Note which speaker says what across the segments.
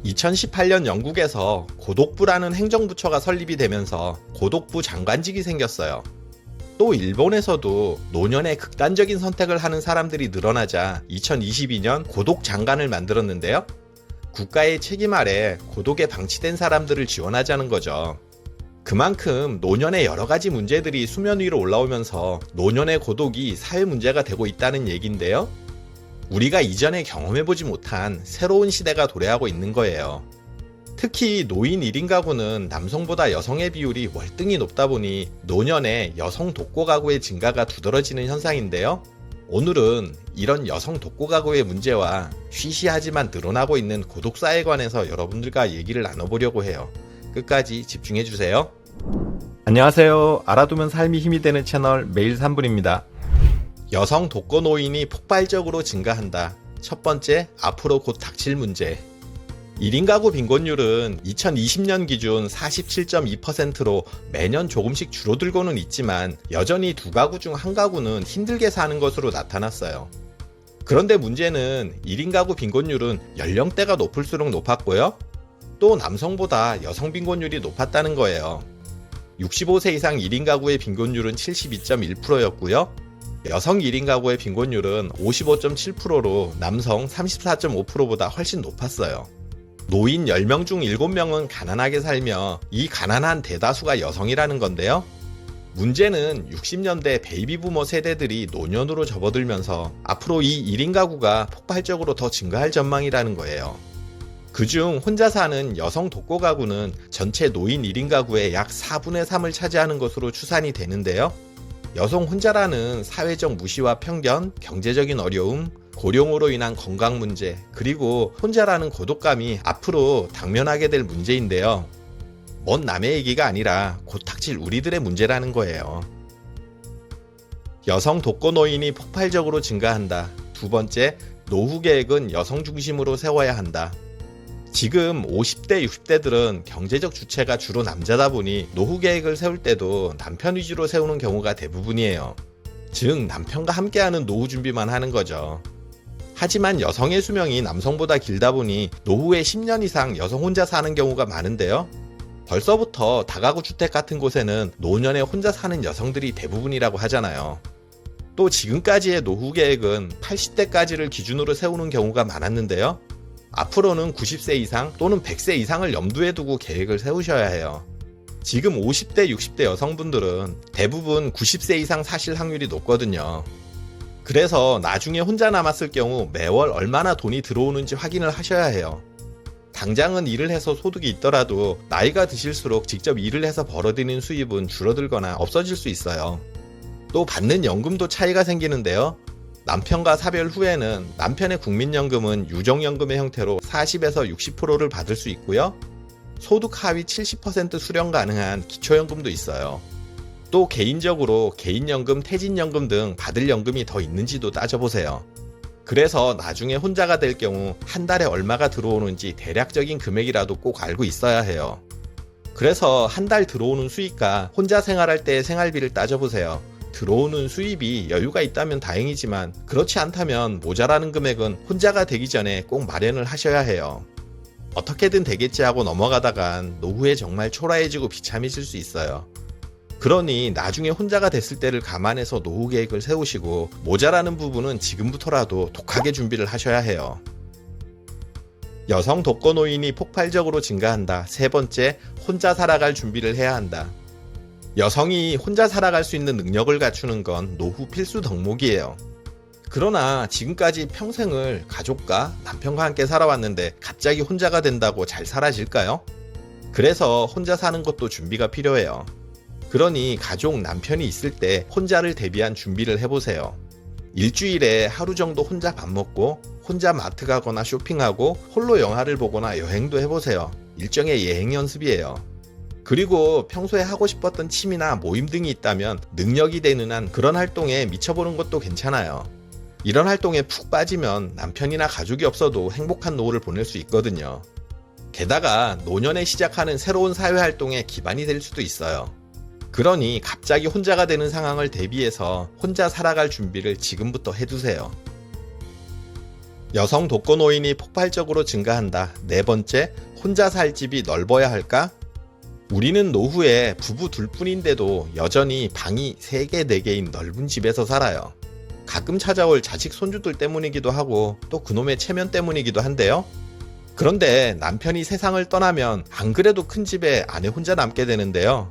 Speaker 1: 2018년 영국에서 고독부라는 행정부처가 설립이 되면서 고독부 장관직이 생겼어요. 또 일본에서도 노년에 극단적인 선택을 하는 사람들이 늘어나자 2022년 고독 장관을 만들었는데요. 국가의 책임 아래 고독에 방치된 사람들을 지원하자는 거죠. 그만큼 노년의 여러 가지 문제들이 수면 위로 올라오면서 노년의 고독이 사회 문제가 되고 있다는 얘기인데요. 우리가 이전에 경험해보지 못한 새로운 시대가 도래하고 있는 거예요. 특히 노인 1인 가구는 남성보다 여성의 비율이 월등히 높다 보니 노년에 여성 독거 가구의 증가가 두드러지는 현상인데요. 오늘은 이런 여성 독거 가구의 문제와 쉬쉬하지만 늘어나고 있는 고독사에 관해서 여러분들과 얘기를 나눠보려고 해요. 끝까지 집중해주세요. 안녕하세요. 알아두면 삶이 힘이 되는 채널 매일 3분입니다. 여성 독거 노인이 폭발적으로 증가한다. 첫 번째, 앞으로 곧 닥칠 문제. 1인 가구 빈곤율은 2020년 기준 47.2%로 매년 조금씩 줄어들고는 있지만 여전히 두 가구 중 한 가구는 힘들게 사는 것으로 나타났어요. 그런데 문제는 1인 가구 빈곤율은 연령대가 높을수록 높았고요. 또 남성보다 여성 빈곤율이 높았다는 거예요. 65세 이상 1인 가구의 빈곤율은 72.1%였고요. 여성 1인 가구의 빈곤율은 55.7%로 남성 34.5%보다 훨씬 높았어요. 노인 10명 중 7명은 가난하게 살며 이 가난한 대다수가 여성이라는 건데요. 문제는 60년대 베이비부머 세대들이 노년으로 접어들면서 앞으로 이 1인 가구가 폭발적으로 더 증가할 전망이라는 거예요. 그중 혼자 사는 여성 독거 가구는 전체 노인 1인 가구의 약 4분의 3을 차지하는 것으로 추산이 되는데요. 여성 혼자라는 사회적 무시와 편견, 경제적인 어려움, 고령으로 인한 건강 문제, 그리고 혼자라는 고독감이 앞으로 당면하게 될 문제인데요. 먼 남의 얘기가 아니라 곧 닥칠 우리들의 문제라는 거예요. 여성 독거 노인이 폭발적으로 증가한다. 두 번째, 노후 계획은 여성 중심으로 세워야 한다. 지금 50대, 60대들은 경제적 주체가 주로 남자다 보니 노후 계획을 세울 때도 남편 위주로 세우는 경우가 대부분이에요. 즉, 남편과 함께하는 노후 준비만 하는 거죠. 하지만 여성의 수명이 남성보다 길다 보니 노후에 10년 이상 여성 혼자 사는 경우가 많은데요. 벌써부터 다가구 주택 같은 곳에는 노년에 혼자 사는 여성들이 대부분이라고 하잖아요. 또 지금까지의 노후 계획은 80대까지를 기준으로 세우는 경우가 많았는데요. 앞으로는 90세 이상 또는 100세 이상을 염두에 두고 계획을 세우셔야 해요. 지금 50대, 60대 여성분들은 대부분 90세 이상 사실 확률이 높거든요. 그래서 나중에 혼자 남았을 경우 매월 얼마나 돈이 들어오는지 확인을 하셔야 해요. 당장은 일을 해서 소득이 있더라도 나이가 드실수록 직접 일을 해서 벌어들이는 수입은 줄어들거나 없어질 수 있어요. 또 받는 연금도 차이가 생기는데요. 남편과 사별 후에는 남편의 국민연금은 유정연금의 형태로 40에서 60%를 받을 수 있고요. 소득 하위 70% 수령 가능한 기초연금도 있어요. 또 개인적으로 개인연금, 퇴직연금 등 받을 연금이 더 있는지도 따져보세요. 그래서 나중에 혼자가 될 경우 한 달에 얼마가 들어오는지 대략적인 금액이라도 꼭 알고 있어야 해요. 그래서 한 달 들어오는 수입과 혼자 생활할 때의 생활비를 따져보세요. 들어오는 수입이 여유가 있다면 다행이지만 그렇지 않다면 모자라는 금액은 혼자가 되기 전에 꼭 마련을 하셔야 해요. 어떻게든 되겠지 하고 넘어가다간 노후에 정말 초라해지고 비참해질 수 있어요. 그러니 나중에 혼자가 됐을 때를 감안해서 노후 계획을 세우시고 모자라는 부분은 지금부터라도 독하게 준비를 하셔야 해요. 여성 독거 노인이 폭발적으로 증가한다. 세 번째, 혼자 살아갈 준비를 해야 한다. 여성이 혼자 살아갈 수 있는 능력을 갖추는 건 노후 필수 덕목이에요. 그러나 지금까지 평생을 가족과 남편과 함께 살아왔는데 갑자기 혼자가 된다고 잘 살아질까요? 그래서 혼자 사는 것도 준비가 필요해요. 그러니 가족 남편이 있을 때 혼자를 대비한 준비를 해보세요. 일주일에 하루 정도 혼자 밥 먹고 혼자 마트 가거나 쇼핑하고 홀로 영화를 보거나 여행도 해보세요. 일종의 예행 연습이에요. 그리고 평소에 하고 싶었던 취미나 모임 등이 있다면 능력이 되는 한 그런 활동에 미쳐보는 것도 괜찮아요. 이런 활동에 푹 빠지면 남편이나 가족이 없어도 행복한 노후를 보낼 수 있거든요. 게다가 노년에 시작하는 새로운 사회활동에 기반이 될 수도 있어요. 그러니 갑자기 혼자가 되는 상황을 대비해서 혼자 살아갈 준비를 지금부터 해두세요. 여성 독거노인이 폭발적으로 증가한다. 네 번째, 혼자 살 집이 넓어야 할까? 우리는 노후에 부부 둘뿐인데도 여전히 방이 3개, 4개인 넓은 집에서 살아요. 가끔 찾아올 자식 손주들 때문이기도 하고 또 그놈의 체면 때문이기도 한데요. 그런데 남편이 세상을 떠나면 안 그래도 큰 집에 아내 혼자 남게 되는데요.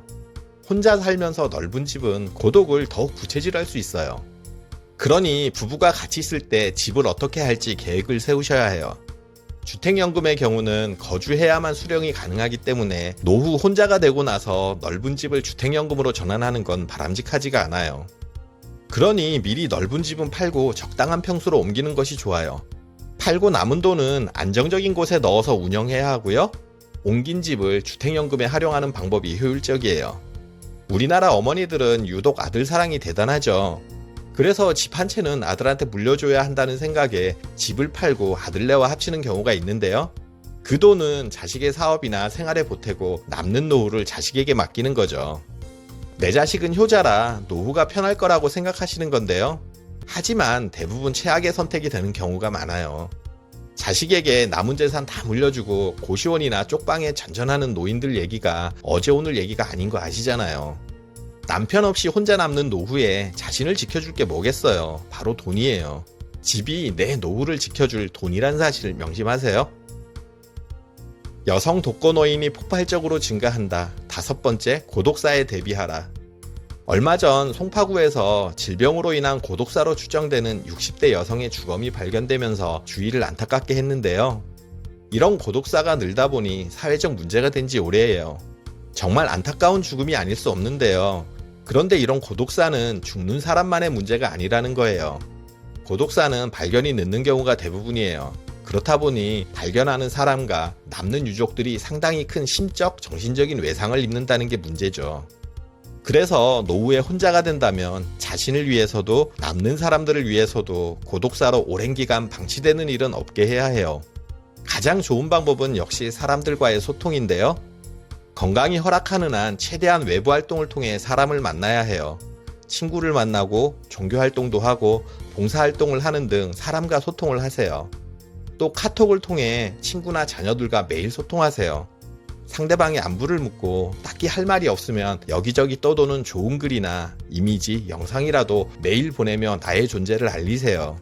Speaker 1: 혼자 살면서 넓은 집은 고독을 더욱 부채질할 수 있어요. 그러니 부부가 같이 있을 때 집을 어떻게 할지 계획을 세우셔야 해요. 주택연금의 경우는 거주해야만 수령이 가능하기 때문에 노후 혼자가 되고 나서 넓은 집을 주택연금으로 전환하는 건 바람직하지가 않아요. 그러니 미리 넓은 집은 팔고 적당한 평수로 옮기는 것이 좋아요. 팔고 남은 돈은 안정적인 곳에 넣어서 운영해야 하고요. 옮긴 집을 주택연금에 활용하는 방법이 효율적이에요. 우리나라 어머니들은 유독 아들 사랑이 대단하죠. 그래서 집 한 채는 아들한테 물려줘야 한다는 생각에 집을 팔고 아들네와 합치는 경우가 있는데요. 그 돈은 자식의 사업이나 생활에 보태고 남는 노후를 자식에게 맡기는 거죠. 내 자식은 효자라 노후가 편할 거라고 생각하시는 건데요. 하지만 대부분 최악의 선택이 되는 경우가 많아요. 자식에게 남은 재산 다 물려주고 고시원이나 쪽방에 전전하는 노인들 얘기가 어제 오늘 얘기가 아닌 거 아시잖아요. 남편 없이 혼자 남는 노후에 자신을 지켜줄 게 뭐겠어요. 바로 돈이에요. 집이 내 노후를 지켜줄 돈이란 사실을 명심하세요. 여성 독거노인이 폭발적으로 증가한다. 5번째, 고독사에 대비하라. 얼마 전 송파구에서 질병으로 인한 고독사로 추정되는 60대 여성의 주검이 발견되면서 주의를 안타깝게 했는데요. 이런 고독사가 늘다 보니 사회적 문제가 된 지 오래예요. 정말 안타까운 죽음이 아닐 수 없는데요. 그런데 이런 고독사는 죽는 사람만의 문제가 아니라는 거예요. 고독사는 발견이 늦는 경우가 대부분이에요. 그렇다 보니 발견하는 사람과 남는 유족들이 상당히 큰 심적, 정신적인 외상을 입는다는 게 문제죠. 그래서 노후에 혼자가 된다면 자신을 위해서도 남는 사람들을 위해서도 고독사로 오랜 기간 방치되는 일은 없게 해야 해요. 가장 좋은 방법은 역시 사람들과의 소통인데요. 건강이 허락하는 한 최대한 외부 활동을 통해 사람을 만나야 해요. 친구를 만나고 종교활동도 하고 봉사활동을 하는 등 사람과 소통을 하세요. 또 카톡을 통해 친구나 자녀들과 매일 소통하세요. 상대방의 안부를 묻고 딱히 할 말이 없으면 여기저기 떠도는 좋은 글이나 이미지, 영상이라도 매일 보내며 나의 존재를 알리세요.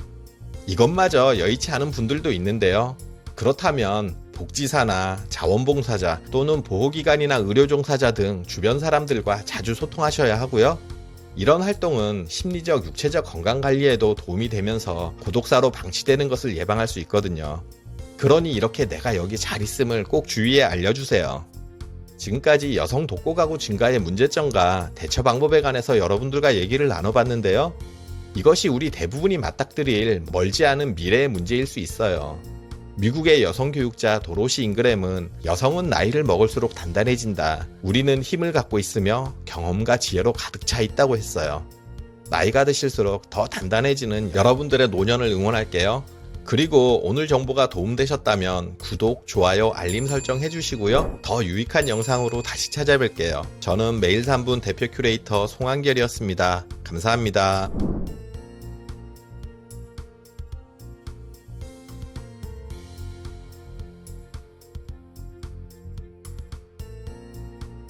Speaker 1: 이것마저 여의치 않은 분들도 있는데요. 그렇다면 복지사나 자원봉사자 또는 보호기관이나 의료종사자 등 주변 사람들과 자주 소통하셔야 하고요. 이런 활동은 심리적, 육체적 건강관리에도 도움이 되면서 고독사로 방치되는 것을 예방할 수 있거든요. 그러니 이렇게 내가 여기 잘 있음을 꼭 주위에 알려주세요. 지금까지 여성 독고가구 증가의 문제점과 대처 방법에 관해서 여러분들과 얘기를 나눠봤는데요. 이것이 우리 대부분이 맞닥뜨릴 멀지 않은 미래의 문제일 수 있어요. 미국의 여성 교육자 도로시 잉그램은 여성은 나이를 먹을수록 단단해진다. 우리는 힘을 갖고 있으며 경험과 지혜로 가득 차 있다고 했어요. 나이가 드실수록 더 단단해지는 여러분들의 노년을 응원할게요. 그리고 오늘 정보가 도움되셨다면 구독, 좋아요, 알림 설정 해주시고요. 더 유익한 영상으로 다시 찾아뵐게요. 저는 매일 3분 대표 큐레이터 송한결이었습니다. 감사합니다.